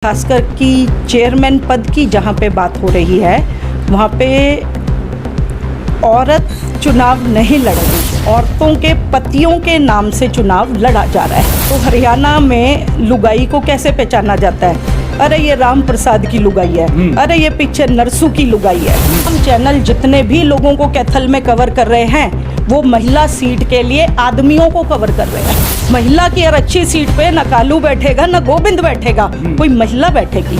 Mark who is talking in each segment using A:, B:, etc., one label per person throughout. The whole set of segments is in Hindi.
A: खासकर कि चेयरमैन पद की जहाँ पे बात हो रही है वहाँ पे औरत चुनाव नहीं लड़ रही, औरतों के पतियों के नाम से चुनाव लड़ा जा रहा है। तो हरियाणा में लुगाई को कैसे पहचाना जाता है? अरे ये राम प्रसाद की लुगाई है, अरे ये पीछे नरसू की लुगाई है। हम चैनल जितने भी लोगों को कैथल में कवर कर रहे हैं वो महिला सीट के लिए आदमियों को कवर कर रहे हैं। महिला की हर अच्छी सीट पे न कालू बैठेगा न गोविंद बैठेगा, कोई महिला बैठेगी।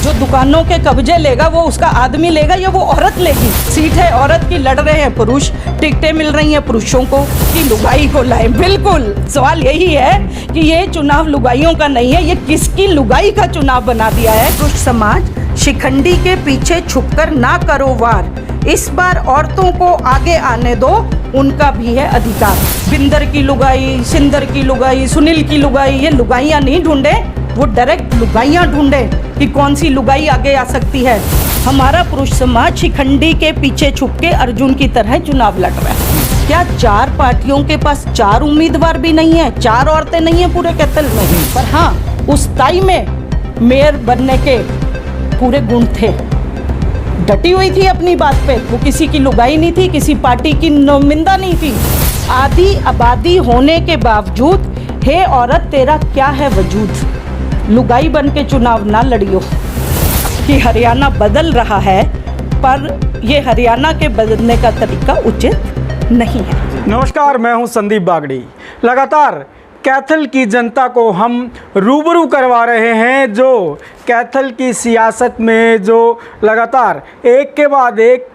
A: जो दुकानों के कब्जे लेगा वो उसका आदमी लेगा या वो औरत लेगी? सीट है औरत की, लड़ रहे हैं पुरुष, टिकटें मिल रही हैं पुरुषों को कि लुगाई को लाए। बिल्कुल सवाल यही है कि ये चुनाव लुगाइयों का नहीं है, ये किसकी लुगाई का चुनाव बना दिया है। पुरुष समाज शिखंडी के पीछे छुपकर ना करो वार, इस बार औरतों को आगे आने दो, उनका भी है अधिकार। बिंदर की लुगाई, सिंदर की लुगाई, सुनील की लुगाई, ये लुगाइयाँ नहीं ढूंढे, वो डायरेक्ट लुगाइयाँ ढूंढे कि कौन सी लुगाई आगे आ सकती है। हमारा पुरुष समाज शिखंडी के पीछे छुप के अर्जुन की तरह चुनाव लड़ रहा है। क्या 4 पार्टियों के पास 4 उम्मीदवार भी नहीं है, 4 औरतें नहीं है पूरे कैथल में? पर हाँ, उस ताई में मेयर बनने के पूरे गुण थे, डटी हुई थी अपनी बात पे, वो किसी की लुगाई नहीं थी, किसी पार्टी की नुमिंदा नहीं थी। आधी आबादी होने के बावजूद हे औरत तेरा क्या है वजूद, लुगाई बन के चुनाव ना लड़ियो। कि हरियाणा बदल रहा है पर ये हरियाणा के बदलने का तरीका उचित नहीं है।
B: नमस्कार, मैं हूं संदीप बागड़ी। लगातार कैथल की जनता को हम रूबरू करवा रहे हैं जो कैथल की सियासत में जो लगातार एक के बाद एक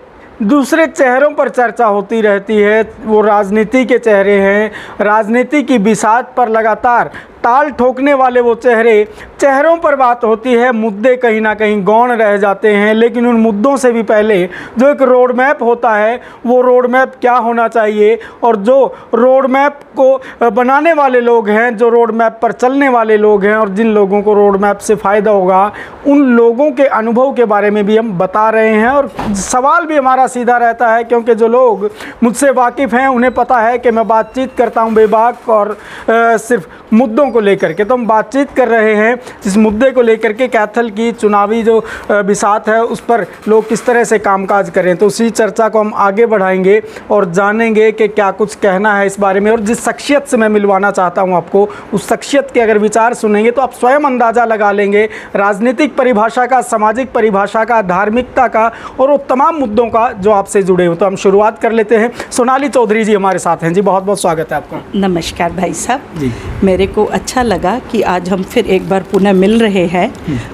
B: दूसरे चेहरों पर चर्चा होती रहती है, वो राजनीति के चेहरे हैं। राजनीति की बिसात पर लगातार ताल ठोकने वाले वो चेहरों पर बात होती है, मुद्दे कहीं ना कहीं गौण रह जाते हैं। लेकिन उन मुद्दों से भी पहले जो एक रोड मैप होता है, वो रोड मैप क्या होना चाहिए, और जो रोड मैप को बनाने वाले लोग हैं, जो रोड मैप पर चलने वाले लोग हैं और जिन लोगों को रोड मैप से फ़ायदा होगा, उन लोगों के अनुभव के बारे में भी हम बता रहे हैं। और सवाल भी हमारा सीधा रहता है, क्योंकि जो लोग मुझसे वाकिफ़ हैं उन्हें पता है कि मैं बातचीत करता हूँ बेबाक और सिर्फ मुद्दों को लेकर के। तो हम बातचीत कर रहे हैं जिस मुद्दे को लेकर के, कैथल की चुनावी जो बिसात है उस पर लोग किस तरह से कामकाज करें। तो उसी चर्चा को हम आगे बढ़ाएंगे और जानेंगे कि क्या कुछ कहना है इस बारे में। और जिस शख्सियत से मैं मिलवाना चाहता हूं आपको, उस शख्सियत के अगर विचार सुनेंगे तो आप स्वयं अंदाज़ा लगा लेंगे राजनीतिक परिभाषा का, सामाजिक परिभाषा का, धार्मिकता का और वो तमाम मुद्दों का जो आपसे जुड़े हो। तो हम शुरुआत कर लेते हैं। सोनाली चौधरी जी हमारे साथ हैं जी, बहुत बहुत स्वागत है आपका।
A: नमस्कार भाई साहब
B: जी।
A: मेरे को अच्छा लगा कि आज हम फिर एक बार पुनः मिल रहे हैं।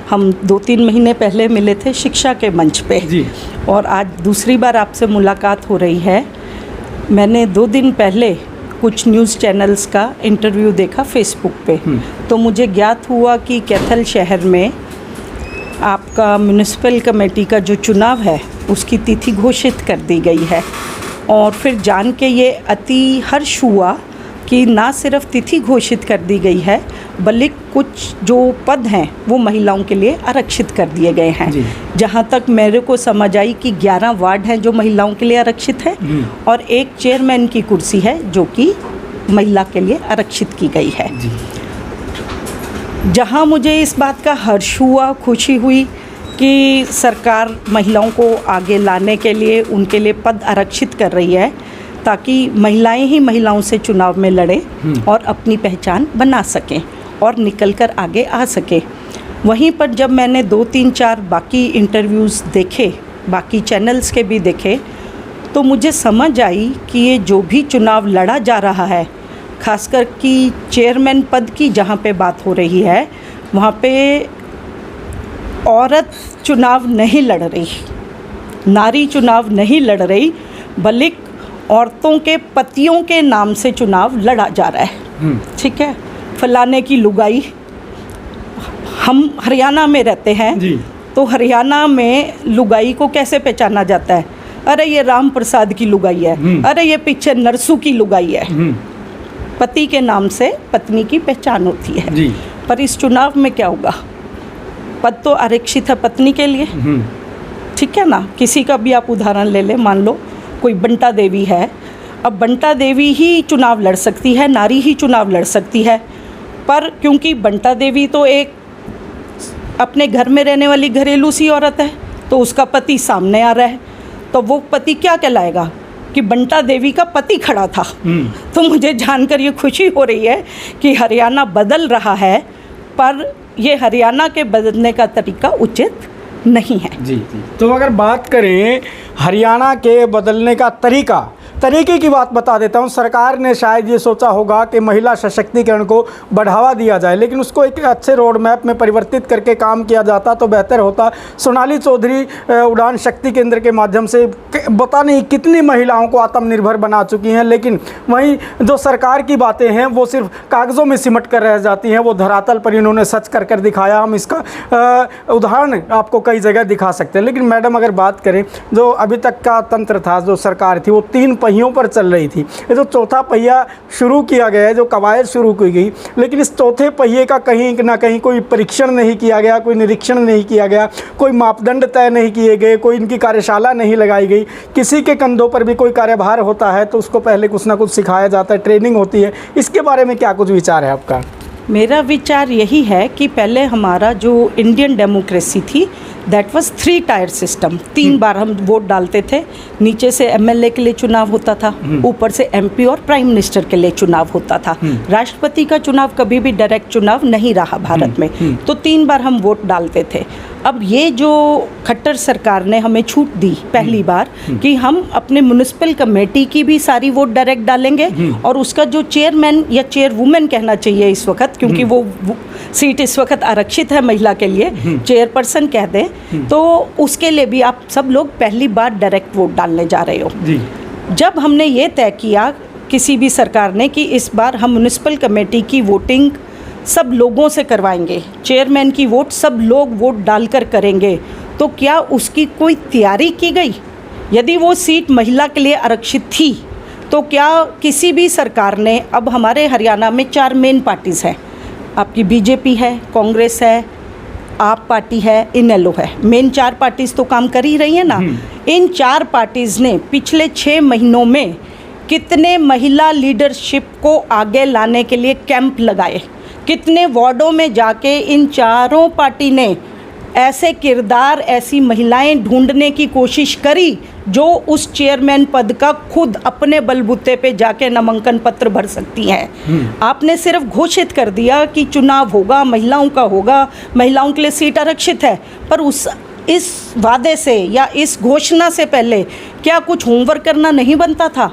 A: हम 2-3 महीने पहले मिले थे शिक्षा के मंच पे जी, और आज दूसरी बार आपसे मुलाकात हो रही है। मैंने 2 दिन पहले कुछ न्यूज़ चैनल्स का इंटरव्यू देखा फेसबुक पे, तो मुझे ज्ञात हुआ कि कैथल शहर में आपका म्यूनिसिपल कमेटी का जो चुनाव है उसकी तिथि घोषित कर दी गई है। और फिर जान के ये अति हर्ष हुआ कि ना सिर्फ तिथि घोषित कर दी गई है बल्कि कुछ जो पद हैं वो महिलाओं के लिए आरक्षित कर दिए गए हैं। जहाँ तक मेरे को समझ आई कि 11 वार्ड हैं जो महिलाओं के लिए आरक्षित है और एक चेयरमैन की कुर्सी है जो कि महिला के लिए आरक्षित की गई है। जहाँ मुझे इस बात का हर्ष हुआ, खुशी हुई कि सरकार महिलाओं को आगे लाने के लिए उनके लिए पद आरक्षित कर रही है ताकि महिलाएं ही महिलाओं से चुनाव में लड़ें और अपनी पहचान बना सकें और निकल कर आगे आ सकें। वहीं पर जब मैंने 2-3-4 बाकी इंटरव्यूज़ देखे, बाकी चैनल्स के भी देखे, तो मुझे समझ आई कि ये जो भी चुनाव लड़ा जा रहा है, खासकर कि चेयरमैन पद की जहाँ पे बात हो रही है वहाँ पे औरत चुनाव नहीं लड़ रही, नारी चुनाव नहीं लड़ रही, बल्कि औरतों के पतियों के नाम से चुनाव लड़ा जा रहा है। ठीक है, फलाने की लुगाई। हम हरियाणा में रहते हैं जी, तो हरियाणा में लुगाई को कैसे पहचाना जाता है? अरे ये राम प्रसाद की लुगाई है, अरे ये पीछे नरसू की लुगाई है। पति के नाम से पत्नी की पहचान होती है जी। पर इस चुनाव में क्या होगा? पद तो आरक्षित है पत्नी के लिए, ठीक है ना। किसी का भी आप उदाहरण ले लें, मान लो कोई बंटा देवी है, अब बंटा देवी ही चुनाव लड़ सकती है, नारी ही चुनाव लड़ सकती है, पर क्योंकि बंटा देवी तो एक अपने घर में रहने वाली घरेलू सी औरत है तो उसका पति सामने आ रहा है, तो वो पति क्या कहलाएगा कि बंटा देवी का पति खड़ा था। तो मुझे जानकर ये खुशी हो रही है कि हरियाणा बदल रहा है, पर ये हरियाणा के बदलने का तरीका उचित नहीं है।
B: जी जी। तो अगर बात करें हरियाणा के बदलने का तरीके की बात बता देता हूँ। सरकार ने शायद ये सोचा होगा कि महिला सशक्तिकरण को बढ़ावा दिया जाए, लेकिन उसको एक अच्छे रोड मैप में परिवर्तित करके काम किया जाता तो बेहतर होता। सोनाली चौधरी उड़ान शक्ति केंद्र के माध्यम से पता नहीं कितनी महिलाओं को आत्मनिर्भर बना चुकी हैं, लेकिन वहीं जो सरकार की बातें हैं वो सिर्फ कागज़ों में सिमट कर रह जाती हैं, वो धरातल पर इन्होंने सच कर दिखाया। हम इसका उदाहरण आपको कई जगह दिखा सकते हैं। लेकिन मैडम अगर बात करें, जो अभी तक का तंत्र था, जो सरकार थी, वो 3 पहियों पर चल रही थी। ये जो चौथा पहिया शुरू किया गया है, जो कवायद शुरू की गई, लेकिन इस चौथे पहिए का कहीं ना कहीं कोई परीक्षण नहीं किया गया, कोई निरीक्षण नहीं किया गया, कोई मापदंड तय नहीं किए गए, कोई इनकी कार्यशाला नहीं लगाई गई। किसी के कंधों पर भी कोई कार्यभार होता है तो उसको पहले कुछ ना कुछ सिखाया जाता है, ट्रेनिंग होती है। इसके बारे में क्या कुछ विचार है आपका?
A: मेरा विचार यही है कि पहले हमारा जो इंडियन डेमोक्रेसी थी दैट वाज 3 टायर सिस्टम। 3 बार हम वोट डालते थे। नीचे से एमएलए के लिए चुनाव होता था, ऊपर से एमपी और प्राइम मिनिस्टर के लिए चुनाव होता था। राष्ट्रपति का चुनाव कभी भी डायरेक्ट चुनाव नहीं रहा भारत में। तो 3 बार हम वोट डालते थे। अब ये जो खट्टर सरकार ने हमें छूट दी पहली बार कि हम अपने म्युनिसिपल कमेटी की भी सारी वोट डायरेक्ट डालेंगे, और उसका जो चेयरमैन या चेयरवुमेन कहना चाहिए इस वक्त, क्योंकि वो सीट इस वक्त आरक्षित है महिला के लिए, चेयरपर्सन कह दें, तो उसके लिए भी आप सब लोग पहली बार डायरेक्ट वोट डालने जा रहे हो। जब हमने ये तय किया किसी भी सरकार ने कि इस बार हम म्युनिसिपल कमेटी की वोटिंग सब लोगों से करवाएंगे, चेयरमैन की वोट सब लोग वोट डालकर करेंगे, तो क्या उसकी कोई तैयारी की गई? यदि वो सीट महिला के लिए आरक्षित थी तो क्या किसी भी सरकार ने, अब हमारे हरियाणा में 4 मेन पार्टीज़ हैं, आपकी बीजेपी है, कांग्रेस है, आप पार्टी है, इनेलो है, मेन 4 पार्टीज़ तो काम कर ही रही है ना। इन 4 पार्टीज़ ने पिछले 6 महीनों में कितने महिला लीडरशिप को आगे लाने के लिए कैंप लगाए, कितने वार्डों में जाके इन चारों पार्टी ने ऐसे किरदार, ऐसी महिलाएं ढूंढने की कोशिश करी जो उस चेयरमैन पद का खुद अपने बलबूते पे जाके नामांकन पत्र भर सकती हैं। आपने सिर्फ घोषित कर दिया कि चुनाव होगा, महिलाओं का होगा, महिलाओं के लिए सीट आरक्षित है, पर इस वादे से या इस घोषणा से पहले क्या कुछ होमवर्क करना नहीं बनता था?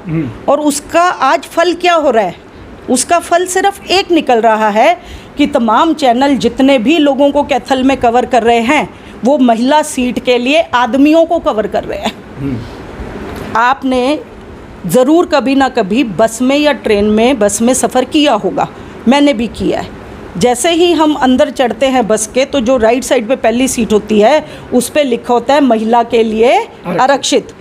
A: और उसका आज फल क्या हो रहा है? उसका फल सिर्फ एक निकल रहा है कि तमाम चैनल जितने भी लोगों को कैथल में कवर कर रहे हैं वो महिला सीट के लिए आदमियों को कवर कर रहे हैं। आपने ज़रूर कभी ना कभी बस में या ट्रेन में, बस में सफ़र किया होगा, मैंने भी किया है। जैसे ही हम अंदर चढ़ते हैं बस के, तो जो राइट साइड पे पहली सीट होती है उस पे लिखा होता है महिला के लिए आरक्षित।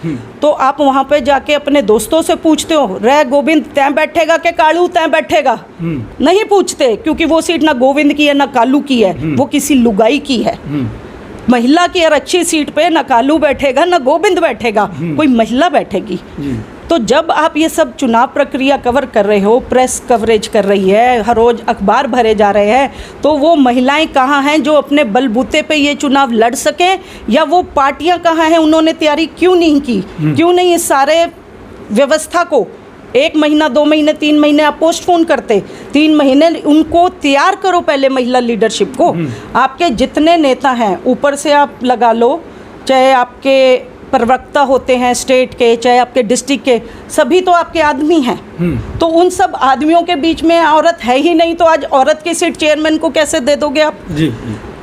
A: तो आप वहाँ पे जाके अपने दोस्तों से पूछते हो, रे गोविंद तय बैठेगा के कालू तय बैठेगा? नहीं पूछते, क्योंकि वो सीट ना गोविंद की है ना कालू की है, वो किसी लुगाई की है। महिला की आरक्षित सीट पे ना कालू बैठेगा ना गोविंद बैठेगा, कोई महिला बैठेगी। तो जब आप ये सब चुनाव प्रक्रिया कवर कर रहे हो, प्रेस कवरेज कर रही है, हर रोज़ अखबार भरे जा रहे हैं, तो वो महिलाएं कहाँ हैं जो अपने बलबूते पे ये चुनाव लड़ सकें? या वो पार्टियां कहाँ हैं, उन्होंने तैयारी क्यों नहीं की? क्यों नहीं इस सारे व्यवस्था को 1 महीना, 2 महीने, 3 महीने आप पोस्टपोन करते? 3 महीने उनको तैयार करो पहले महिला लीडरशिप को। आपके जितने नेता हैं ऊपर से आप लगा लो, चाहे आपके प्रवक्ता होते हैं स्टेट के, चाहे आपके डिस्ट्रिक्ट के, सभी तो आपके आदमी हैं। तो उन सब आदमियों के बीच में औरत है ही नहीं, तो आज औरत की सीट चेयरमैन को कैसे दे दोगे आप?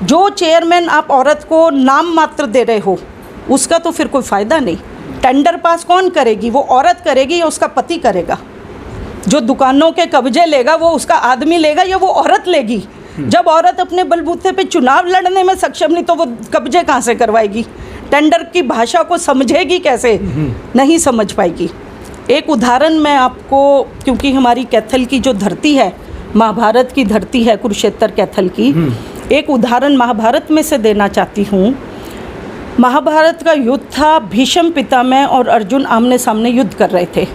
A: जो चेयरमैन आप औरत को नाम मात्र दे रहे हो उसका तो फिर कोई फ़ायदा नहीं। टेंडर पास कौन करेगी? वो औरत करेगी या उसका पति करेगा? जो दुकानों के कब्जे लेगा वो उसका आदमी लेगा या वो औरत लेगी? जब औरत अपने बलबूते पे चुनाव लड़ने में सक्षम नहीं तो वो कब्जे कहाँ से करवाएगी? टेंडर की भाषा को समझेगी कैसे? नहीं समझ पाएगी। एक उदाहरण मैं आपको, क्योंकि हमारी कैथल की जो धरती है महाभारत की धरती है, कुरुक्षेत्र कैथल की, एक उदाहरण महाभारत में से देना चाहती हूँ। महाभारत का युद्ध था, भीष्म पितामह और अर्जुन आमने सामने युद्ध कर रहे थे।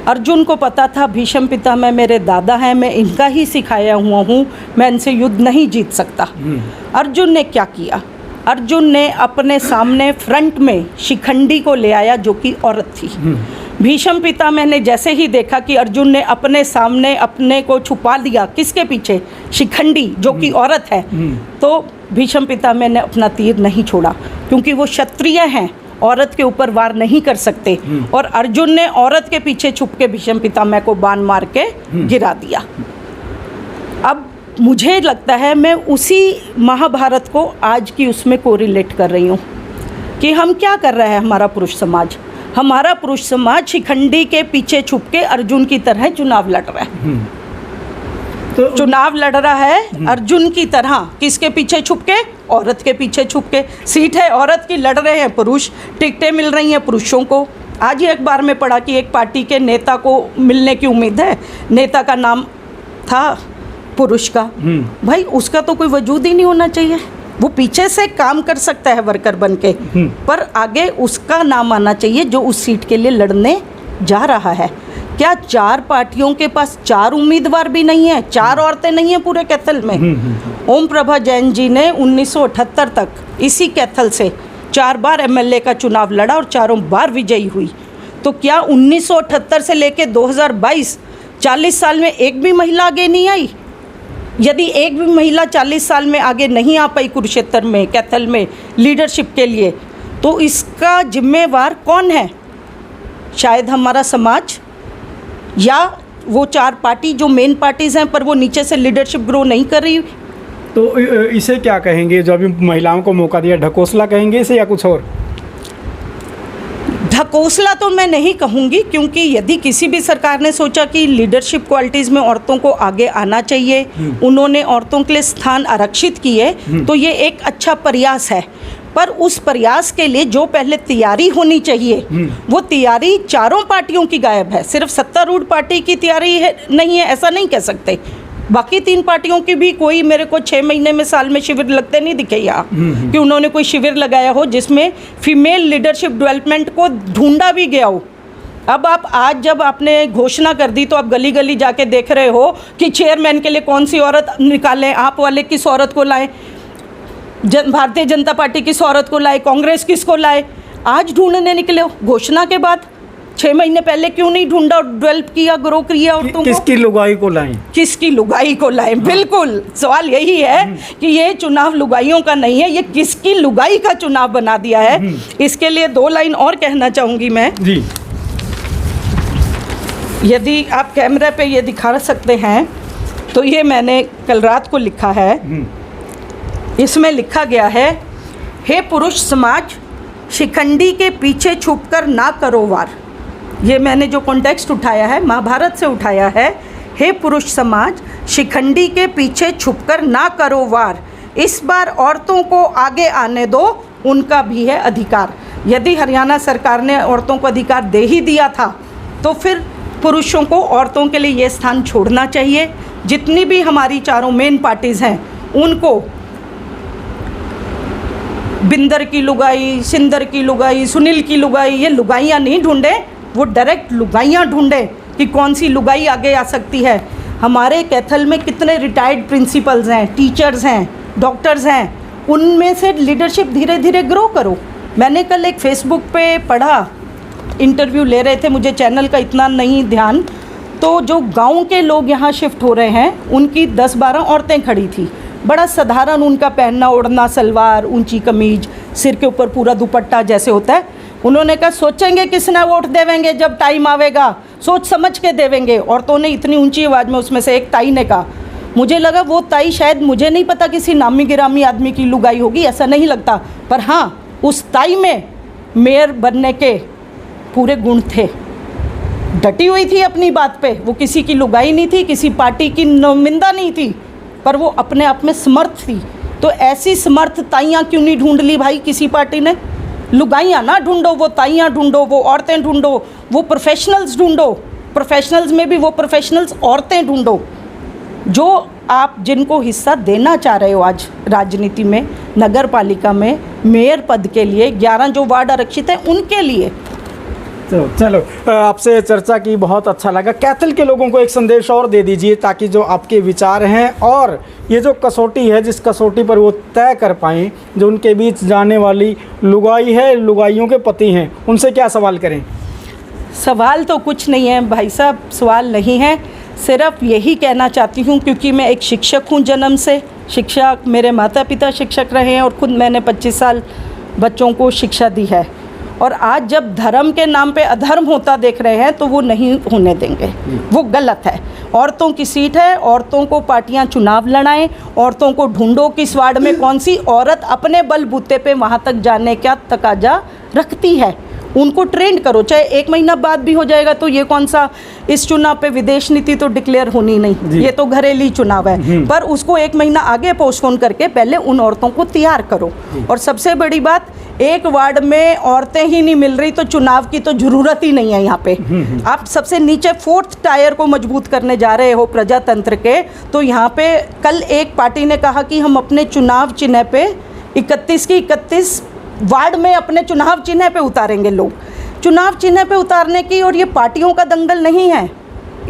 A: अर्जुन को पता था भीष्म पितामह मेरे दादा हैं, मैं इनका ही सिखाया हुआ हूँ, मैं इनसे युद्ध नहीं जीत सकता। अर्जुन ने क्या किया? अर्जुन ने अपने सामने फ्रंट में शिखंडी को ले आया जो कि औरत थी। भीष्म पितामह ने जैसे ही देखा कि अर्जुन ने अपने सामने अपने को छुपा दिया, किसके पीछे? शिखंडी जो कि औरत है, तो भीष्म पितामह ने अपना तीर नहीं छोड़ा, क्योंकि वो क्षत्रिय हैं, औरत के ऊपर वार नहीं कर सकते। और अर्जुन ने औरत के पीछे छुप के भीष्म पितामह को बाण मार के गिरा दिया। अब मुझे लगता है मैं उसी महाभारत को आज की उसमें कोरिलेट कर रही हूँ कि हम क्या कर रहे हैं। हमारा पुरुष समाज शिखंडी के पीछे छुप के अर्जुन की तरह चुनाव लड़ रहा है। तो चुनाव लड़ रहा है अर्जुन की तरह, किसके पीछे छुप के? औरत के पीछे छुप के। सीट है औरत की, लड़ रहे हैं पुरुष, टिकटें मिल रही हैं पुरुषों को। आज ही अखबार में पढ़ा कि एक पार्टी के नेता को मिलने की उम्मीद है, नेता का नाम था पुरुष का। भाई उसका तो कोई वजूद ही नहीं होना चाहिए, वो पीछे से काम कर सकता है वर्कर बन के, पर आगे उसका नाम आना चाहिए जो उस सीट के लिए लड़ने जा रहा है। क्या 4 पार्टियों के पास 4 उम्मीदवार भी नहीं है? 4 औरतें नहीं हैं पूरे कैथल में। ओम प्रभा जैन जी ने 1978 तक इसी कैथल से 4 बार एमएलए का चुनाव लड़ा और चारों बार विजयी हुई। तो क्या 1978 से लेके 2022 40 साल में एक भी महिला आगे नहीं आई? यदि एक भी महिला 40 साल में आगे नहीं आ पाई कुरुक्षेत्र में, कैथल में लीडरशिप के लिए, तो इसका जिम्मेवार कौन है? शायद हमारा समाज, या वो 4 पार्टी जो मेन पार्टीज़ हैं पर वो नीचे से लीडरशिप ग्रो नहीं कर रही।
B: तो इसे क्या कहेंगे जो अभी महिलाओं को मौका दिया? ढकोसला कहेंगे इसे या कुछ और?
A: ढकोसला तो मैं नहीं कहूँगी, क्योंकि यदि किसी भी सरकार ने सोचा कि लीडरशिप क्वालिटीज़ में औरतों को आगे आना चाहिए, उन्होंने औरतों के लिए स्थान आरक्षित किए, तो ये एक अच्छा प्रयास है। पर उस प्रयास के लिए जो पहले तैयारी होनी चाहिए, वो तैयारी चारों पार्टियों की गायब है। सिर्फ सत्तारूढ़ पार्टी की तैयारी है नहीं है, ऐसा नहीं कह सकते। बाकी 3 पार्टियों की भी कोई मेरे को 6 महीने में, साल में शिविर लगते नहीं दिखे यहाँ कि उन्होंने कोई शिविर लगाया हो जिसमें फीमेल लीडरशिप डेवलपमेंट को ढूंढा भी गया हो। अब आप आज जब आपने घोषणा कर दी तो आप गली गली जाके देख रहे हो कि चेयरमैन के लिए कौन सी औरत निकालें, आप वाले किस औरत को लाएं, भारतीय जनता पार्टी किस औरत को लाए, कांग्रेस किसको लाए। आज ढूंढने निकले हो घोषणा के बाद। 6 महीने पहले क्यों नहीं ढूंढा, डेवलप किया, ग्रो किया औरतों को?
B: किसकी लुगाई को लाएं?
A: किसकी लुगाई को लाएं? बिल्कुल सवाल यही है कि ये चुनाव लुगाइयों का नहीं है, ये किसकी लुगाई का चुनाव बना दिया है। इसके लिए 2 लाइन और कहना चाहूँगी मैं
B: जी।
A: यदि आप कैमरे पे ये दिखा सकते हैं तो ये मैंने कल रात को लिखा है। इसमें लिखा गया है, हे पुरुष समाज, शिखंडी के पीछे छुपकर ना करो वार। ये मैंने जो कॉन्टेक्स्ट उठाया है महाभारत से उठाया है। हे पुरुष समाज, शिखंडी के पीछे छुपकर ना करो वार, इस बार औरतों को आगे आने दो, उनका भी है अधिकार। यदि हरियाणा सरकार ने औरतों को अधिकार दे ही दिया था तो फिर पुरुषों को औरतों के लिए ये स्थान छोड़ना चाहिए। जितनी भी हमारी चारों मेन पार्टीज़ हैं उनको बिंदर की लुगाई, सिंदर की लुगाई, सुनील की लुगाई, ये लुगाइयाँ नहीं ढूंढे, वो डायरेक्ट लुगाइयाँ ढूंढे कि कौन सी लुगाई आगे आ सकती है। हमारे कैथल में कितने रिटायर्ड प्रिंसिपल्स हैं, टीचर्स हैं, डॉक्टर्स हैं, उनमें से लीडरशिप धीरे धीरे ग्रो करो। मैंने कल एक फेसबुक पे पढ़ा, इंटरव्यू ले रहे थे, मुझे चैनल का इतना नहीं ध्यान, तो जो गांव के लोग यहाँ शिफ्ट हो रहे हैं उनकी 10-12 औरतें खड़ी थी। बड़ा साधारण उनका पहनना ओढ़ना, सलवार, ऊंची कमीज, सिर के ऊपर पूरा दुपट्टा जैसे होता है। उन्होंने कहा सोचेंगे किसने वोट देवेंगे जब टाइम आवेगा, सोच समझ के देवेंगे। औरतों ने इतनी ऊंची आवाज़ में, उसमें से एक ताई ने कहा, मुझे लगा वो ताई शायद, मुझे नहीं पता, किसी नामी गिरामी आदमी की लुगाई होगी, ऐसा नहीं लगता, पर हाँ उस ताई में मेयर बनने के पूरे गुण थे। डटी हुई थी अपनी बात पे, वो किसी की लुगाई नहीं थी, किसी पार्टी की नुमिंदा नहीं थी, पर वो अपने आप में समर्थ थी। तो ऐसी समर्थ ताइयाँ क्यों नहीं ढूंढ ली भाई किसी पार्टी ने? लुगाइयाँ ना ढूंढो, वो ताइयाँ ढूंढो, वो औरतें ढूंढो, वो प्रोफेशनल्स ढूंढो, प्रोफेशनल्स में भी वो प्रोफेशनल्स औरतें ढूंढो जो आप जिनको हिस्सा देना चाह रहे हो आज राजनीति में, नगर पालिका में, मेयर पद के लिए 11 जो वार्ड आरक्षित हैं उनके लिए।
B: तो चलो आपसे चर्चा की बहुत अच्छा लगा। कैथल के लोगों को एक संदेश और दे दीजिए ताकि जो आपके विचार हैं और ये जो कसौटी है जिस कसौटी पर वो तय कर पाएँ, जो उनके बीच जाने वाली लुगाई है, लुगाइयों के पति हैं, उनसे क्या सवाल करें?
A: सवाल तो कुछ नहीं है भाई साहब, सवाल नहीं है, सिर्फ यही कहना चाहती हूँ क्योंकि मैं एक शिक्षक हूँ, जन्म से शिक्षा, मेरे माता पिता शिक्षक रहे हैं और ख़ुद मैंने 25 साल बच्चों को शिक्षा दी है। और आज जब धर्म के नाम पे अधर्म होता देख रहे हैं तो वो नहीं होने देंगे, वो गलत है। औरतों की सीट है, औरतों को पार्टियां चुनाव लड़ाएं, औरतों को ढूंढो किस वार्ड में कौन सी औरत अपने बलबूते पे वहाँ तक जाने का तकाजा रखती है, उनको ट्रेंड करो। चाहे 1 महीना बाद भी हो जाएगा तो ये कौन सा, इस चुनाव पे विदेश नीति तो डिक्लेयर होनी नहीं, ये तो घरेलू चुनाव है, पर उसको 1 महीना आगे पोस्टपोन करके पहले उन औरतों को तैयार करो। और सबसे बड़ी बात, एक वार्ड में औरतें ही नहीं मिल रही तो चुनाव की तो जरूरत ही नहीं है यहाँ पे। आप सबसे नीचे 4th टायर को मजबूत करने जा रहे हो प्रजातंत्र के, तो यहाँ पे कल एक पार्टी ने कहा कि हम अपने चुनाव चिन्ह पे 31 की 31 वार्ड में अपने चुनाव चिन्ह पे उतारेंगे लोग। चुनाव चिन्ह पे उतारने की, और ये पार्टियों का दंगल नहीं है,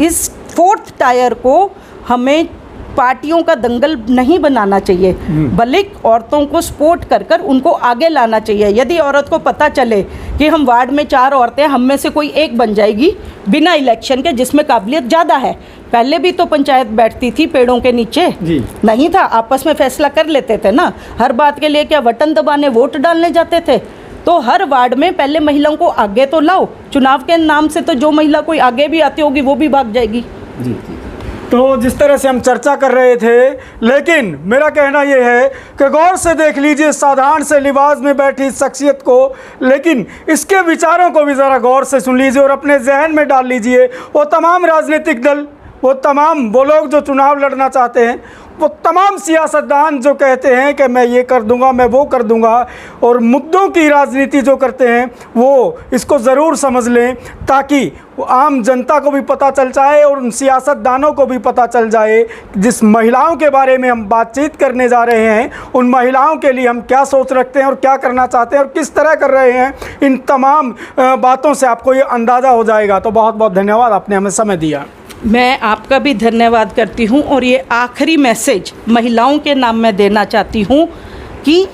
A: इस 4th टायर को हमें पार्टियों का दंगल नहीं बनाना चाहिए, बल्कि औरतों को सपोर्ट कर कर उनको आगे लाना चाहिए। यदि औरत को पता चले कि हम वार्ड में 4 औरतें, हम में से कोई एक बन जाएगी बिना इलेक्शन के जिसमें काबिलियत ज़्यादा है। पहले भी तो पंचायत बैठती थी पेड़ों के नीचे, नहीं था, आपस में फैसला कर लेते थे ना, हर बात के लिए क्या बटन दबाने वोट डालने जाते थे। तो हर वार्ड में पहले महिलाओं को आगे तो लाओ, चुनाव के नाम से तो जो महिला कोई आगे भी आती होगी वो भी भाग जाएगी।
B: तो जिस तरह से हम चर्चा कर रहे थे, लेकिन मेरा कहना यह है कि गौर से देख लीजिए साधारण से लिबास में बैठी शख्सियत को, लेकिन इसके विचारों को भी ज़रा गौर से सुन लीजिए और अपने जहन में डाल लीजिए। वो तमाम राजनीतिक दल, वो लोग जो चुनाव लड़ना चाहते हैं, वो तमाम सियासतदान जो कहते हैं कि मैं ये कर दूंगा, मैं वो कर दूंगा, और मुद्दों की राजनीति जो करते हैं वो इसको ज़रूर समझ लें ताकि आम जनता को भी पता चल जाए और उन सियासतदानों को भी पता चल जाए जिस महिलाओं के बारे में हम बातचीत करने जा रहे हैं, उन महिलाओं के लिए हम क्या सोच रखते हैं और क्या करना चाहते हैं और किस तरह कर रहे हैं। इन तमाम बातों से आपको ये अंदाज़ा हो जाएगा। तो बहुत बहुत धन्यवाद, आपने हमें समय दिया।
A: मैं आपका भी धन्यवाद करती हूँ और ये आखिरी मैसेज महिलाओं के नाम में देना चाहती हूँ कि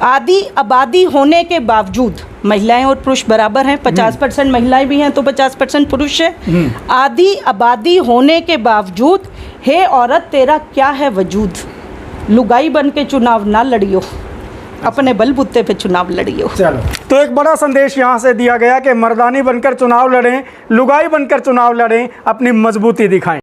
A: आधी आबादी होने के बावजूद महिलाएं और पुरुष बराबर हैं, 50% महिलाएं भी हैं तो 50% पुरुष है। आधी आबादी होने के बावजूद हे औरत तेरा क्या है वजूद, लुगाई बन के चुनाव ना लड़ियो, अपने बलबूते पे चुनाव लड़ियो।
B: चलो, तो एक बड़ा संदेश यहाँ से दिया गया कि मर्दानी बनकर चुनाव लड़ें, लुगाई बनकर चुनाव लड़ें, अपनी मजबूती दिखाएं।